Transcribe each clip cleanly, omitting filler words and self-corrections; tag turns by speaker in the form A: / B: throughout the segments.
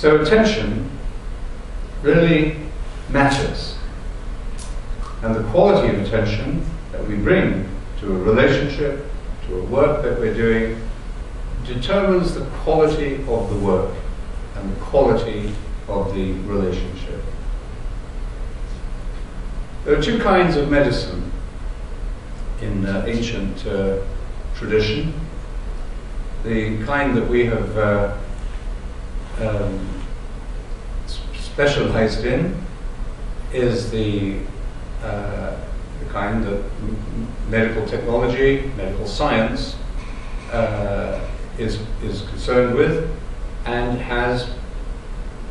A: So attention really matters. And the quality of attention that we bring to a relationship, to a work that we're doing, determines the quality of the work and the quality of the relationship. There are two kinds of medicine in ancient tradition. The kind that we have specialized in is the kind that medical technology, medical science is concerned with, and has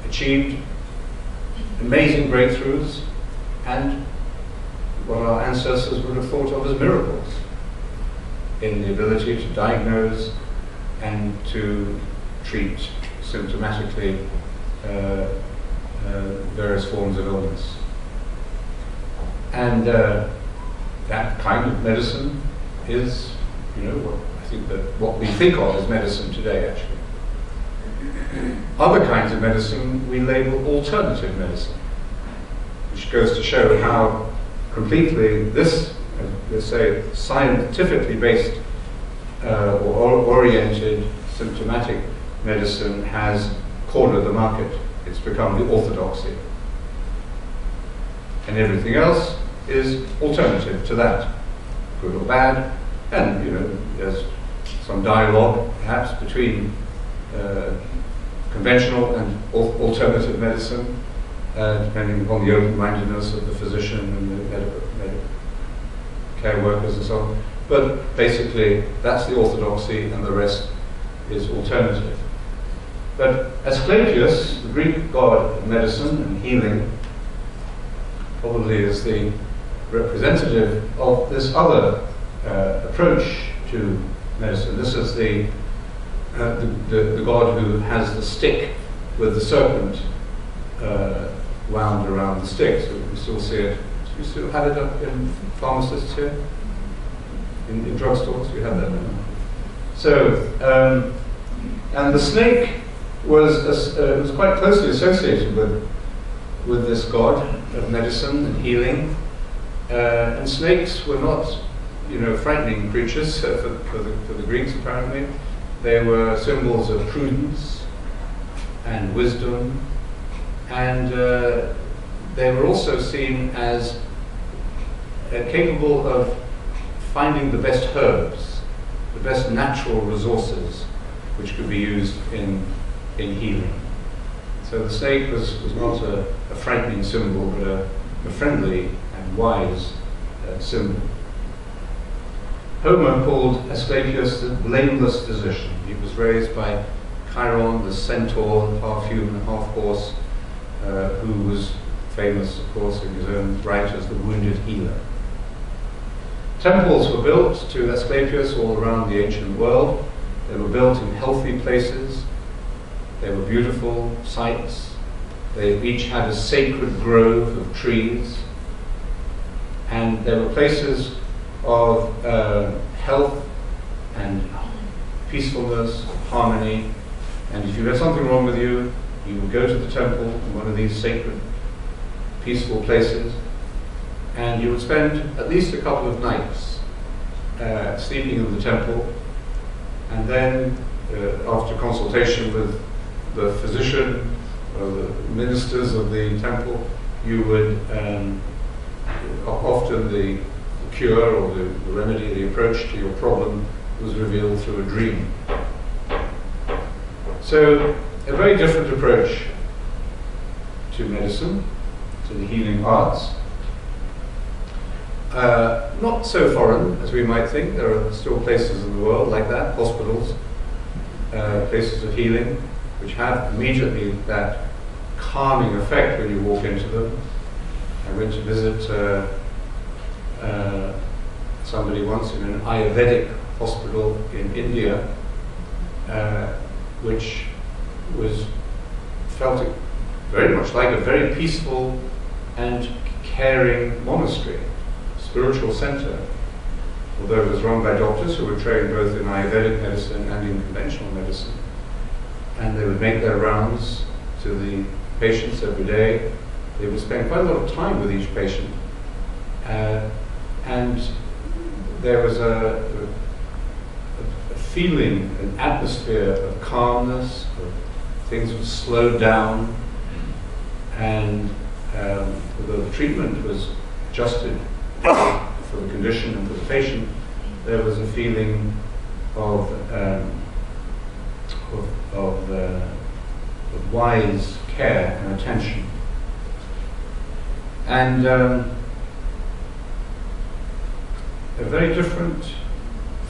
A: achieved amazing breakthroughs and what our ancestors would have thought of as miracles in the ability to diagnose and to treat symptomatically various forms of illness. And that kind of medicine is, what we think of as medicine today, actually. Other kinds of medicine we label alternative medicine, which goes to show how completely this, let's say, scientifically based or oriented symptomatic medicine has cornered the market. It's become the orthodoxy. And everything else is alternative to that, good or bad. And there's some dialogue perhaps between conventional and alternative medicine, depending upon the open-mindedness of the physician and the medical care workers and so on. But basically, that's the orthodoxy, and the rest is alternative. But Asclepius, the Greek god of medicine and healing, probably is the representative of this other approach to medicine. This is the god who has the stick with the serpent wound around the stick. So we still see it. Do you still have it up in pharmacists here? In drugstores? We have that now. So, and the snake was quite closely associated with this god of medicine and healing. And snakes were not, frightening creatures for the Greeks, apparently. They were symbols of prudence and wisdom, and they were also seen as capable of finding the best herbs, the best natural resources which could be used in healing. So the snake was not a frightening symbol, but a friendly and wise symbol. Homer called Asclepius the blameless physician. He was raised by Chiron, the centaur, half human, half horse, who was famous, of course, in his own right as the wounded healer. Temples were built to Asclepius all around the ancient world. They were built in healthy places. They were beautiful sites. They each had a sacred grove of trees. And there were places of health and peacefulness, harmony. And if you had something wrong with you, you would go to the temple in one of these sacred, peaceful places, and you would spend at least a couple of nights sleeping in the temple, and then after consultation with the physician or the ministers of the temple, you would often the cure or the remedy, the approach to your problem was revealed through a dream. So a very different approach to medicine, to the healing arts. Not so foreign as we might think. There are still places in the world like that, hospitals, places of healing, which have immediately that calming effect when you walk into them. I went to visit somebody once in an Ayurvedic hospital in India, which felt very much like a very peaceful and caring monastery, spiritual center, although it was run by doctors who were trained both in Ayurvedic medicine and in conventional medicine. And they would make their rounds to the patients every day. They would spend quite a lot of time with each patient. And there was a feeling, an atmosphere of calmness, of things were slowed down, and although the treatment was adjusted for the condition and for the patient, there was a feeling of wise care and attention. And a very different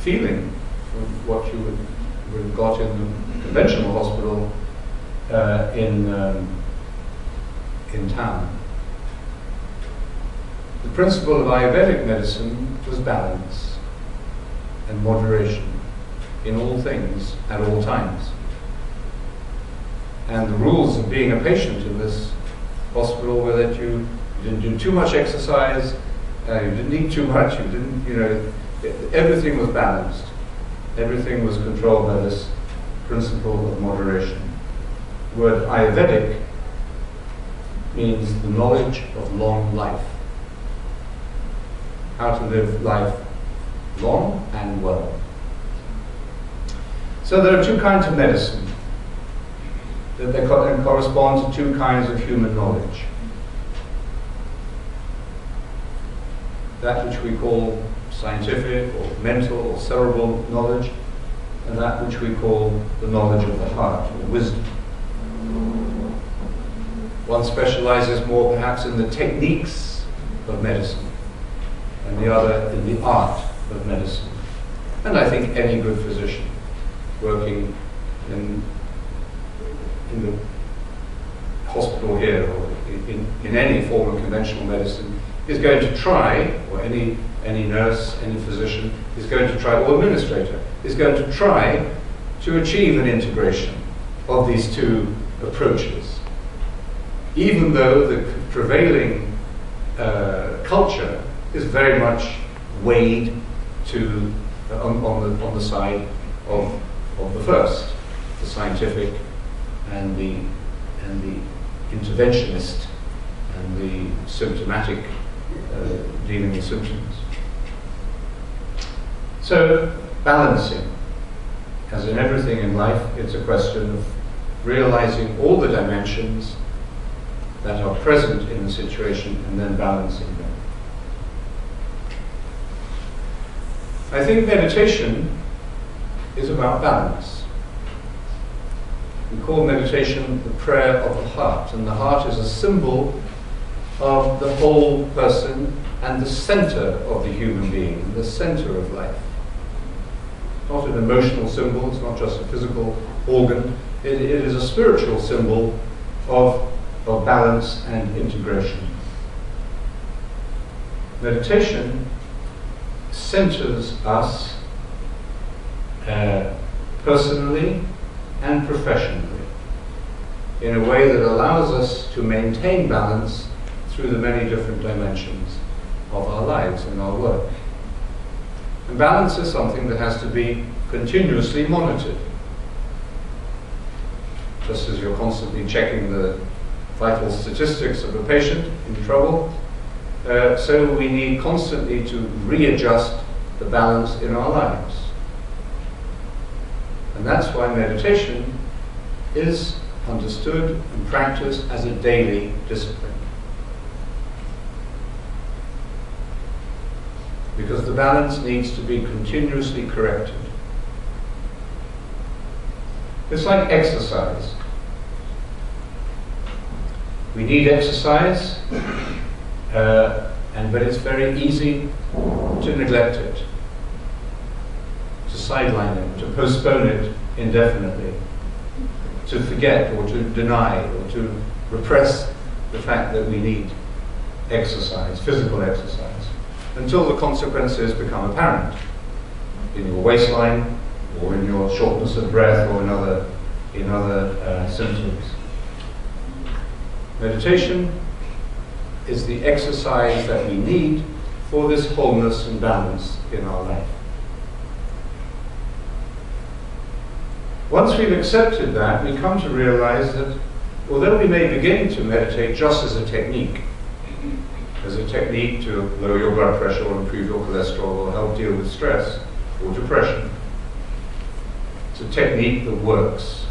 A: feeling from what you would have got in the conventional hospital in town. The principle of Ayurvedic medicine was balance and moderation in all things at all times. And the rules of being a patient in this hospital were that you didn't do too much exercise, you didn't eat too much, you didn't, everything was balanced. Everything was controlled by this principle of moderation. The word Ayurvedic means the knowledge of long life. How to live life long and well. So there are two kinds of medicine that they correspond to two kinds of human knowledge. That which we call scientific or mental or cerebral knowledge, and that which we call the knowledge of the heart or wisdom. One specializes more perhaps in the techniques of medicine, and the other in the art of medicine. And I think any good physician working in the hospital here or in any form of conventional medicine is going to try, or any nurse, any physician is going to try, or administrator is going to try to achieve an integration of these two approaches, even though the prevailing culture is very much weighed to on the side of the first, the scientific and the interventionist and the symptomatic dealing with symptoms. So balancing, as in everything in life, it's a question of realizing all the dimensions that are present in the situation and then balancing them. I think meditation is about balance. We call meditation the prayer of the heart, and the heart is a symbol of the whole person and the center of the human being, the center of life. Not an emotional symbol, it's not just a physical organ, it is a spiritual symbol of balance and integration. Meditation centers us personally and professionally in a way that allows us to maintain balance through the many different dimensions of our lives and our work. And balance is something that has to be continuously monitored. Just as you're constantly checking the vital statistics of a patient in trouble, so we need constantly to readjust the balance in our lives. And that's why meditation is understood and practiced as a daily discipline. Because the balance needs to be continuously corrected. It's like exercise. We need exercise, but it's very easy to neglect it, to sideline it, to postpone it indefinitely, to forget or to deny or to repress the fact that we need exercise, physical exercise, until the consequences become apparent in your waistline or in your shortness of breath or in other symptoms. Meditation is the exercise that we need for this wholeness and balance in our life. Once we've accepted that, we come to realize that although we may begin to meditate just as a technique to lower your blood pressure or improve your cholesterol or help deal with stress or depression, it's a technique that works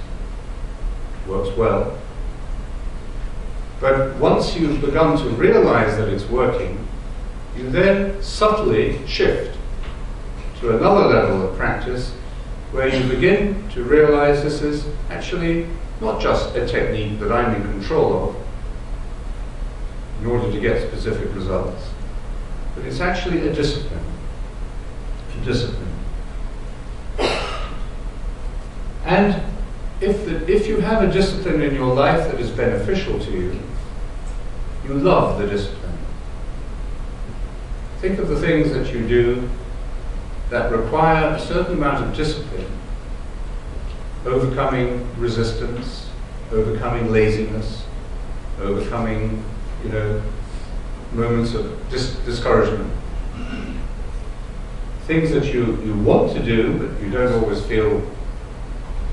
A: well. But once you've begun to realize that it's working, you then subtly shift to another level of practice where you begin to realize this is actually not just a technique that I'm in control of in order to get specific results, but it's actually a discipline. And if you have a discipline in your life that is beneficial to you, you love the discipline. Think of the things that you do that require a certain amount of discipline, overcoming resistance, overcoming laziness, overcoming, moments of discouragement. Things that you want to do, but you don't always feel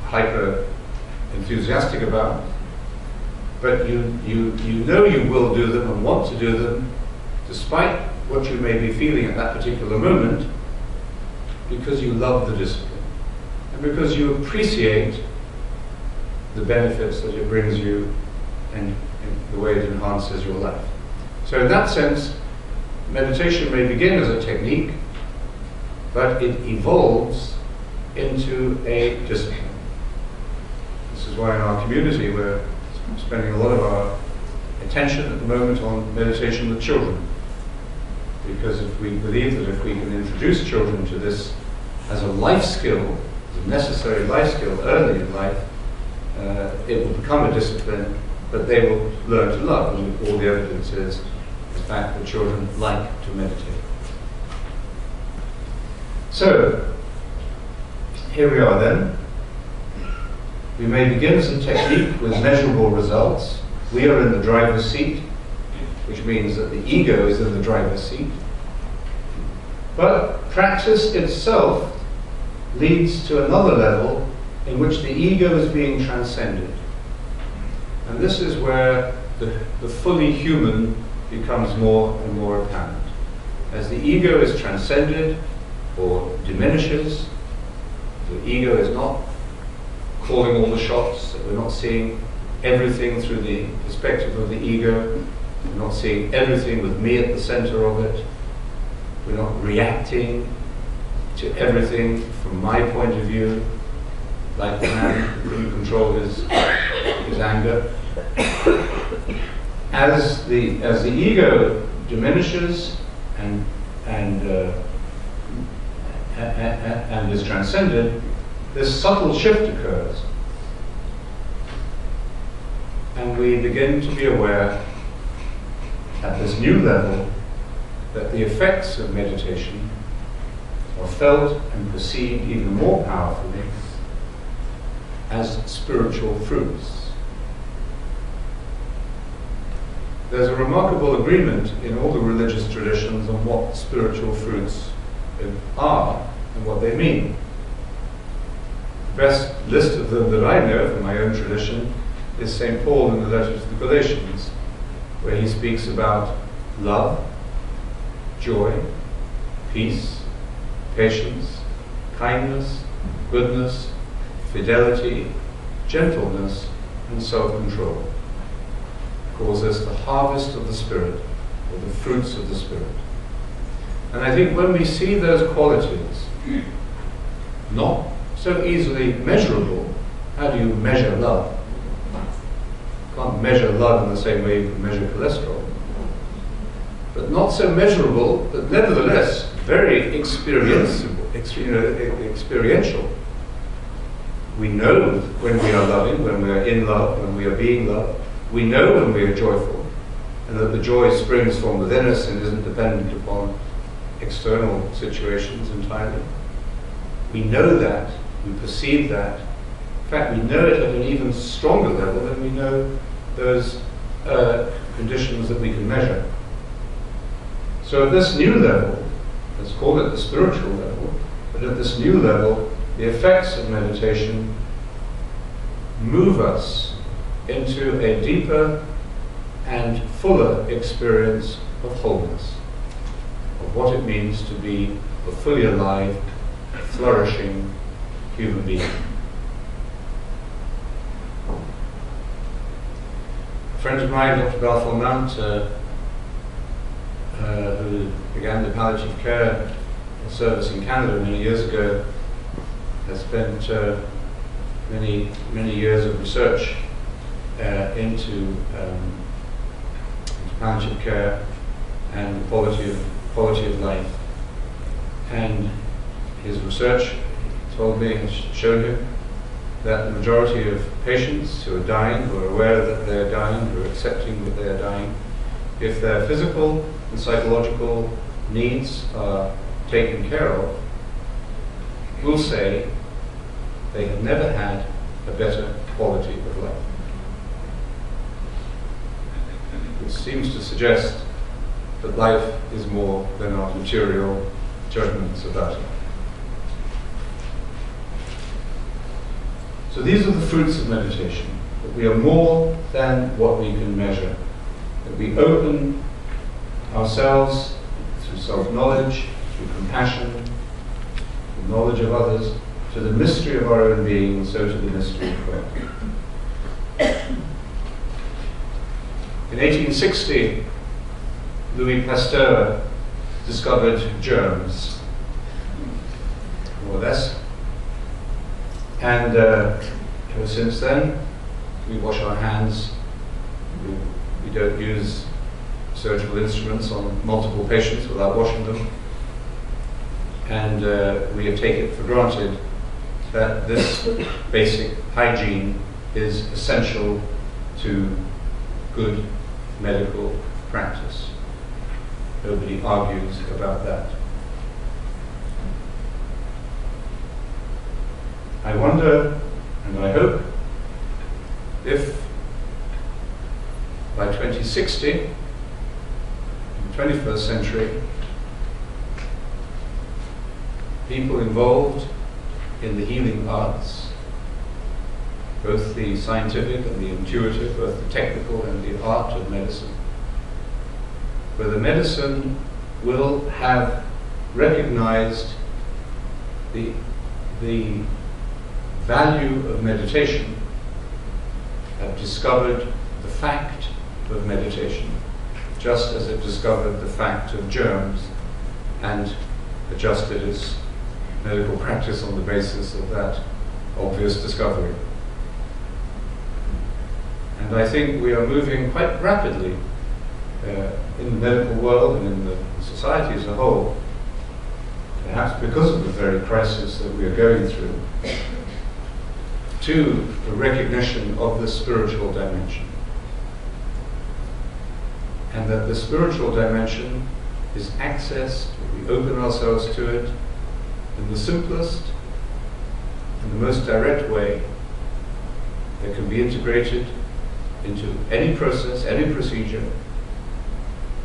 A: hyper enthusiastic about, but you know you will do them and want to do them despite what you may be feeling at that particular moment, because you love the discipline and because you appreciate the benefits that it brings you and the way it enhances your life. So in that sense, meditation may begin as a technique, but it evolves into a discipline. This is why in our community we're spending a lot of our attention at the moment on meditation with children. Because if we believe that if we can introduce children to this as a life skill, as a necessary life skill early in life, it will become a discipline that they will learn to love. And all the evidence is the fact that children like to meditate. So, here we are then. We may begin as a technique with measurable results. We are in the driver's seat, which means that the ego is in the driver's seat. But practice itself leads to another level in which the ego is being transcended. And this is where the fully human becomes more and more apparent. As the ego is transcended or diminishes, the ego is not calling all the shots, that we're not seeing everything through the perspective of the ego, we're not seeing everything with me at the center of it, we're not reacting to everything from my point of view, like the man who couldn't control his anger. As the ego diminishes and is transcended, this subtle shift occurs, and we begin to be aware at this new level that the effects of meditation are felt and perceived even more powerfully as spiritual fruits. There's a remarkable agreement in all the religious traditions on what spiritual fruits are and what they mean. The best list of them that I know from my own tradition is St. Paul in the letter to the Galatians, where he speaks about love, joy, peace, patience, kindness, goodness, fidelity, gentleness, and self-control. He calls this the harvest of the Spirit, or the fruits of the Spirit. And I think when we see those qualities, not so easily measurable, how do you measure love? You can't measure love in the same way you can measure cholesterol. But not so measurable, but nevertheless very experiential. We know when we are loving, when we are in love, when we are being loved. We know when we are joyful, and that the joy springs from within us and isn't dependent upon external situations entirely. We know that, we perceive that. In fact, we know it at an even stronger level than we know those conditions that we can measure. So at this new level, let's call it the spiritual level, but at this new level, the effects of meditation move us into a deeper and fuller experience of wholeness, of what it means to be a fully alive, flourishing human being. A friend of mine, Dr. Balfour Mount, who began the palliative care service in Canada many years ago, has spent many years of research into palliative care and the quality of life. And his research, he told me, has shown him that the majority of patients who are dying, who are aware that they are dying, who are accepting that they are dying, if their physical and psychological needs are taken care of, will say they have never had a better quality of life. Which seems to suggest that life is more than our material judgments about it. So these are the fruits of meditation, that we are more than what we can measure, that we open ourselves through self-knowledge, through compassion, through knowledge of others, to the mystery of our own being, and so to the mystery of God. In 1860, Louis Pasteur discovered germs, more or less. And ever since then, we wash our hands. We don't use surgical instruments on multiple patients without washing them. And we have taken it for granted that this basic hygiene is essential to good medical practice. Nobody argues about that. I wonder, and I hope, if by 2060, in the 21st century, people involved in the healing arts, both the scientific and the intuitive, both the technical and the art of medicine, whether medicine will have recognized the value of meditation, have discovered the fact of meditation, just as it discovered the fact of germs and adjusted its medical practice on the basis of that obvious discovery. And I think we are moving quite rapidly in the medical world and in the society as a whole, perhaps because of the very crisis that we are going through, to the recognition of the spiritual dimension. And that the spiritual dimension is accessed, we open ourselves to it, in the simplest and the most direct way that can be integrated into any process, any procedure,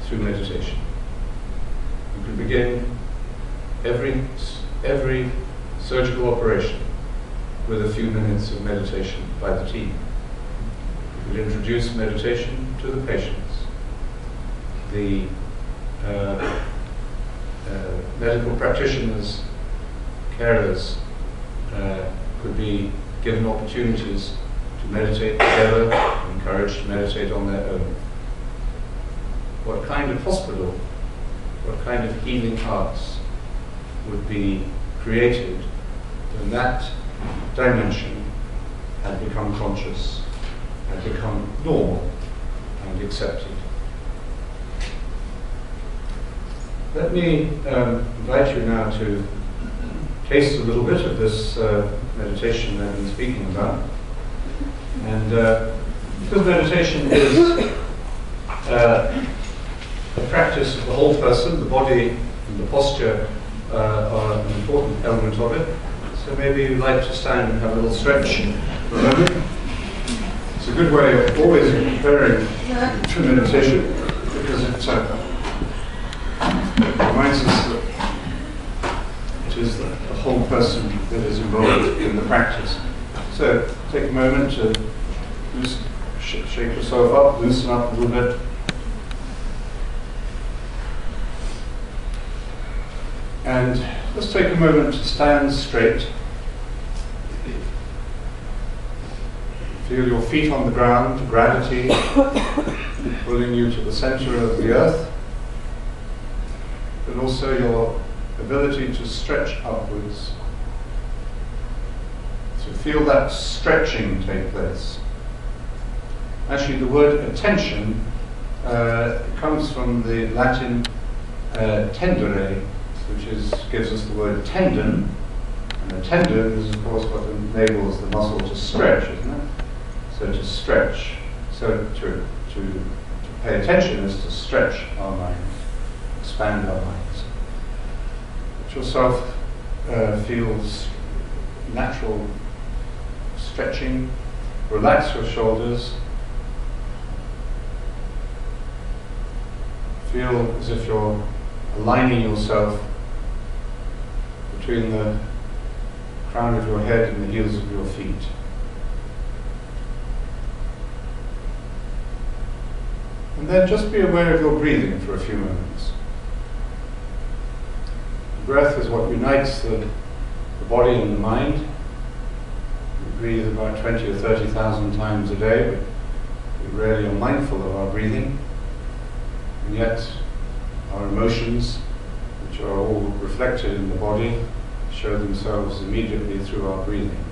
A: through meditation. You can begin every surgical operation with a few minutes of meditation by the team. You could introduce meditation to the patients. The medical practitioners, carers, could be given opportunities to meditate together, encouraged to meditate on their own. What kind of hospital, what kind of healing arts would be created when that dimension had become conscious, had become normal and accepted? Let me invite you now to taste a little bit of this meditation that I've been speaking about. And because meditation is a practice of the whole person, the body and the posture are an important element of it. So maybe you'd like to stand and have a little stretch for a moment. It's a good way of always preparing for meditation, because it reminds us that it is the whole person that is involved in the practice. So take a moment to just shake yourself up, loosen up a little bit. And let's take a moment to stand straight. Feel your feet on the ground, gravity pulling you to the center of the earth, but also your ability to stretch upwards. So feel that stretching take place. Actually, the word attention comes from the Latin tendere, which gives us the word tendon. And a tendon is, of course, what enables the muscle to stretch, isn't it? So to stretch. So to pay attention is to stretch our minds, expand our minds. Let yourself feel natural stretching. Relax your shoulders. Feel as if you're aligning yourself between the crown of your head and the heels of your feet. And then just be aware of your breathing for a few moments. The breath is what unites the body and the mind. We breathe about 20 or 30,000 times a day, but we rarely are mindful of our breathing. And yet, our emotions, which are all reflected in the body, show themselves immediately through our breathing.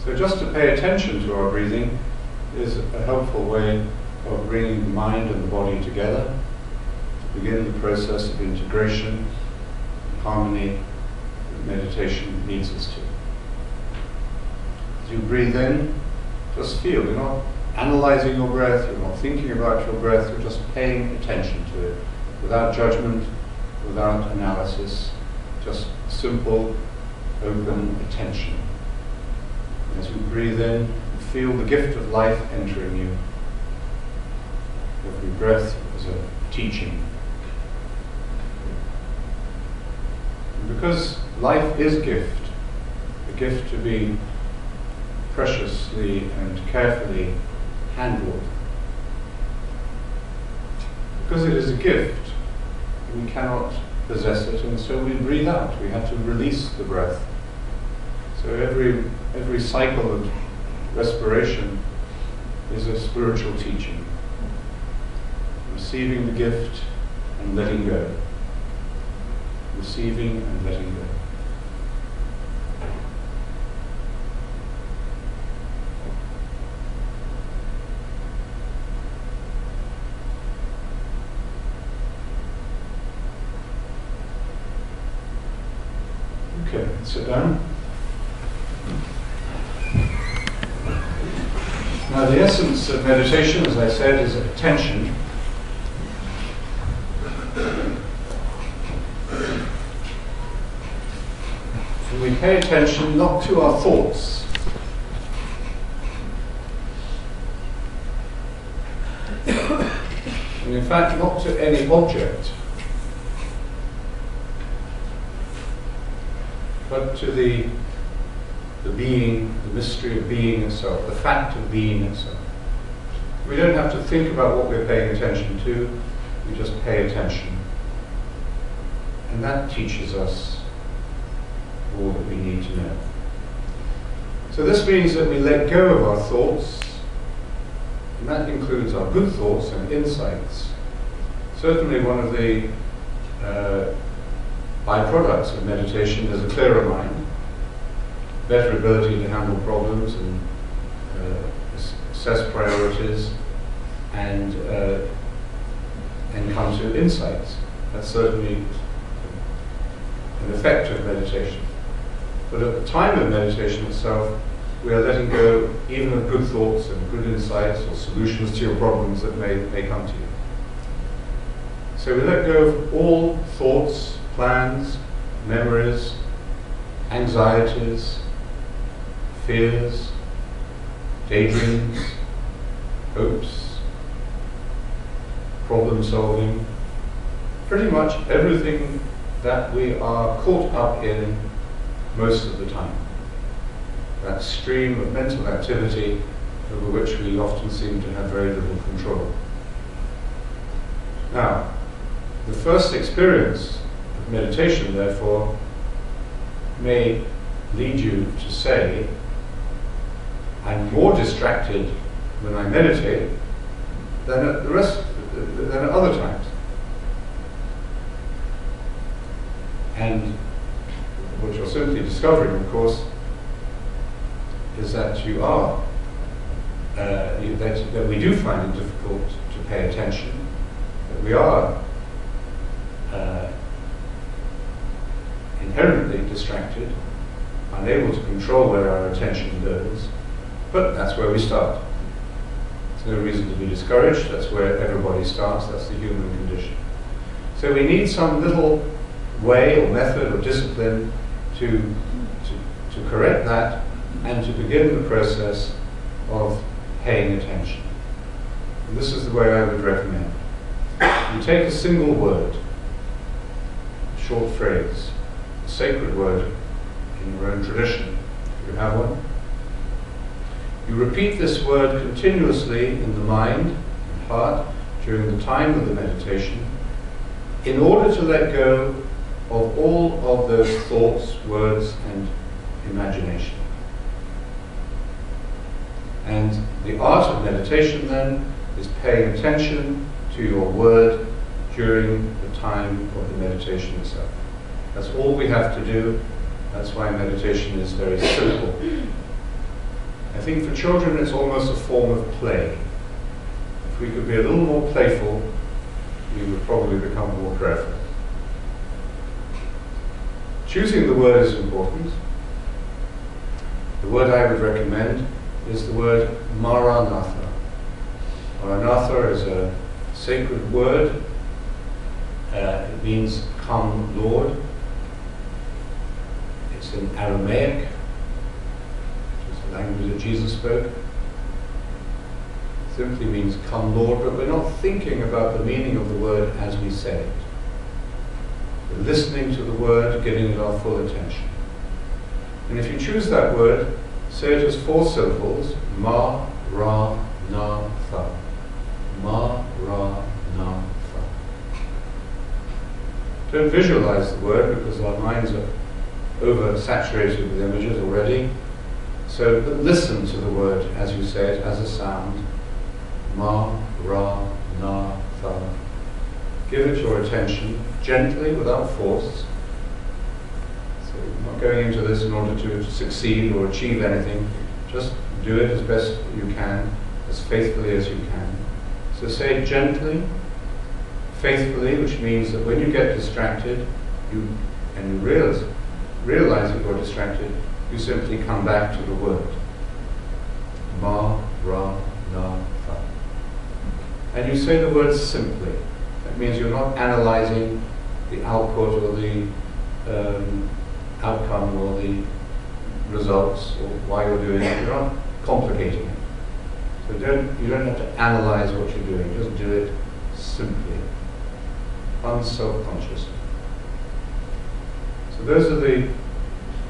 A: So just to pay attention to our breathing is a helpful way of bringing the mind and the body together, to begin the process of integration, harmony that meditation leads us to. As you breathe in, just feel. You're not analyzing your breath, you're not thinking about your breath, you're just paying attention to it, without judgment, without analysis, just simple, open attention. As you breathe in, feel the gift of life entering you. Every breath is a teaching. And because life is a gift to be preciously and carefully handled. Because it is a gift, we cannot possess it, and so we breathe out. We have to release the breath. So every cycle of respiration is a spiritual teaching. Receiving the gift and letting go. Receiving and letting go. Okay, sit down. Now the essence of meditation, as I said, is attention. And we pay attention not to our thoughts, and in fact not to any object, but to the being, the mystery of being itself, the fact of being itself. We don't have to think about what we're paying attention to, we just pay attention. And that teaches us all that we need to know. So this means that we let go of our thoughts, and that includes our good thoughts and insights. Certainly one of the byproducts of meditation is a clearer mind, better ability to handle problems and assess priorities and come to insights. That's certainly an effect of meditation. But at the time of meditation itself, we are letting go even of good thoughts and good insights or solutions to your problems that may come to you. So we let go of all thoughts, plans, memories, anxieties, fears, daydreams, hopes, problem solving, pretty much everything that we are caught up in most of the time. That stream of mental activity over which we often seem to have very little control. Now, the first experience of meditation, therefore, may lead you to say, I'm more distracted when I meditate than at other times. And what you're simply discovering, of course, is that you are, that we do find it difficult to pay attention, that we are inherently distracted, unable to control where our attention goes, but that's where we start. There's no reason to be discouraged, that's where everybody starts, that's the human condition. So we need some little way or method or discipline to correct that and to begin the process of paying attention. And this is the way I would recommend. You take a single word, a short phrase, a sacred word in your own tradition, if you have one. You repeat this word continuously in the mind and heart during the time of the meditation in order to let go of all of those thoughts, words, and imagination. And the art of meditation then is paying attention to your word during the time of the meditation itself. That's all we have to do. That's why meditation is very simple. I think for children it's almost a form of play. If we could be a little more playful, we would probably become more prayerful. Choosing the word is important. The word I would recommend is the word Maranatha. Maranatha is a sacred word. It means come Lord. It's in Aramaic, which is the language that Jesus spoke. It simply means come Lord, but we're not thinking about the meaning of the word as we say it. We're listening to the word, giving it our full attention. And if you choose that word, say it as 4 syllables, Ma, Ra, Na, Tha. Ma, Ra, Na, Tha. Don't visualize the word because our minds are oversaturated with images already. So but listen to the word as you say it, as a sound. Ma, Ra, Na, Tha. Give it your attention, gently, without force. So you're not going into this in order to succeed or achieve anything. Just do it as best you can, as faithfully as you can. So say it gently, faithfully, which means that when you get distracted, you realize that you're distracted, you simply come back to the word. Ma, Ra, Na, Tha. And you say the word simply. That means you're not analyzing the output or the outcome or the results or why you're doing it. You're not complicating it. So you don't have to analyze what you're doing. Just do it simply, unself-consciously. So those are the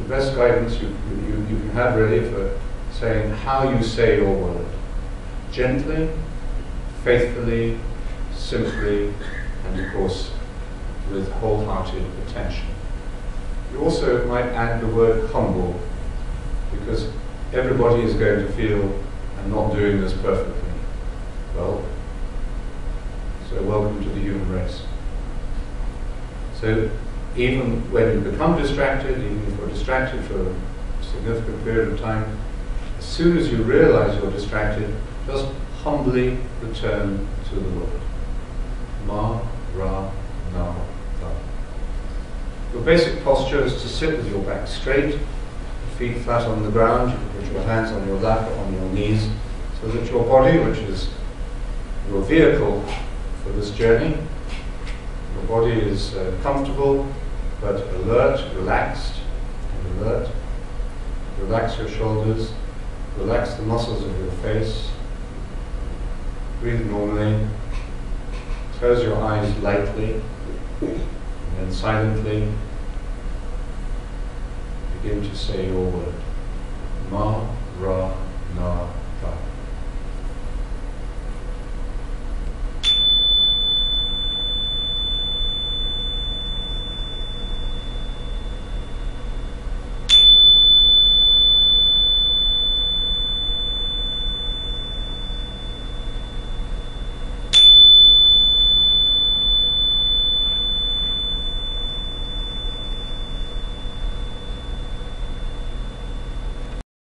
A: best guidance you can have really for saying how you say your word. Gently, faithfully, simply, and of course with wholehearted attention. You also might add the word humble, because everybody is going to feel I'm not doing this perfectly well. So welcome to the human race. So even when you become distracted, even if you're distracted for a significant period of time, as soon as you realize you're distracted, just humbly return to the word. Ma, Ra, Na, Tha. Your basic posture is to sit with your back straight, feet flat on the ground. You can put your hands on your lap or on your knees, so that your body, which is your vehicle for this journey, your body is comfortable but alert, relaxed and alert. Relax your shoulders, relax the muscles of your face. Breathe normally. Close your eyes lightly, and then silently begin to say your word. Ma, Ra, Na,